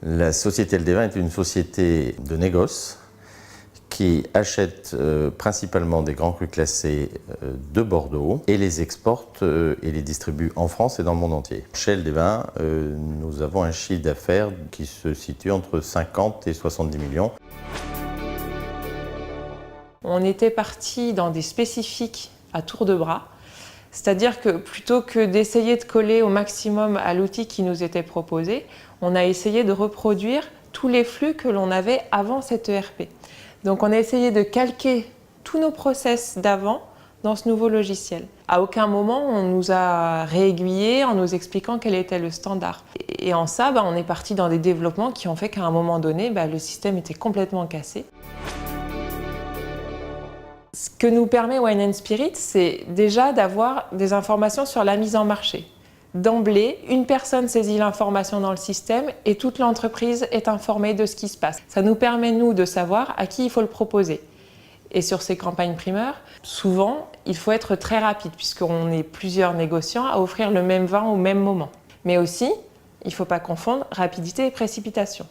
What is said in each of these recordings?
La société LD20 est une société de négoce qui achète principalement des grands crus classés de Bordeaux et les exporte et les distribue en France et dans le monde entier. Chez LD20, nous avons un chiffre d'affaires qui se situe entre 50 et 70 millions. On était parti dans des spécifiques à tour de bras, c'est-à-dire que plutôt que d'essayer de coller au maximum à l'outil qui nous était proposé, on a essayé de reproduire tous les flux que l'on avait avant cet ERP. Donc on a essayé de calquer tous nos process d'avant dans ce nouveau logiciel. À aucun moment on nous a réaiguillés en nous expliquant quel était le standard. Et en ça, on est parti dans des développements qui ont fait qu'à un moment donné, le système était complètement cassé. Ce que nous permet Wine & Spirit, c'est déjà d'avoir des informations sur la mise en marché. D'emblée, une personne saisit l'information dans le système et toute l'entreprise est informée de ce qui se passe. Ça nous permet, nous, de savoir à qui il faut le proposer. Et sur ces campagnes primeurs, souvent, il faut être très rapide puisqu'on est plusieurs négociants à offrir le même vin au même moment. Mais aussi, il ne faut pas confondre rapidité et précipitation.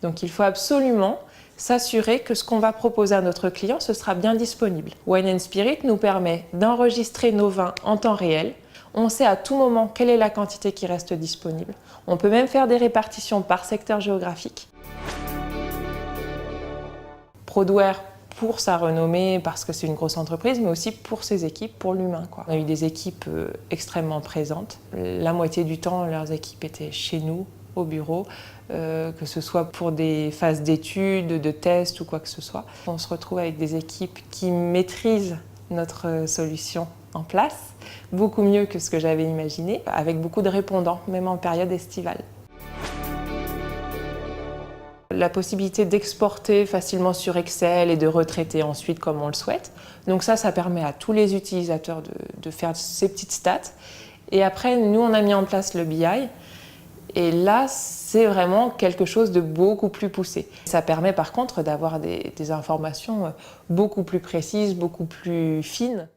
Donc il faut absolument s'assurer que ce qu'on va proposer à notre client, ce sera bien disponible. Wine & Spirit nous permet d'enregistrer nos vins en temps réel. On sait à tout moment quelle est la quantité qui reste disponible. On peut même faire des répartitions par secteur géographique. Prodware pour sa renommée, parce que c'est une grosse entreprise, mais aussi pour ses équipes, pour l'humain. On a eu des équipes extrêmement présentes. La moitié du temps, leurs équipes étaient chez nous, au bureau, que ce soit pour des phases d'études, de tests ou quoi que ce soit. On se retrouve avec des équipes qui maîtrisent notre solution en place, beaucoup mieux que ce que j'avais imaginé, avec beaucoup de répondants, même en période estivale. La possibilité d'exporter facilement sur Excel et de retraiter ensuite comme on le souhaite. Donc ça permet à tous les utilisateurs de faire ces petites stats. Et après, nous, on a mis en place le BI. Et là, c'est vraiment quelque chose de beaucoup plus poussé. Ça permet par contre d'avoir des informations beaucoup plus précises, beaucoup plus fines.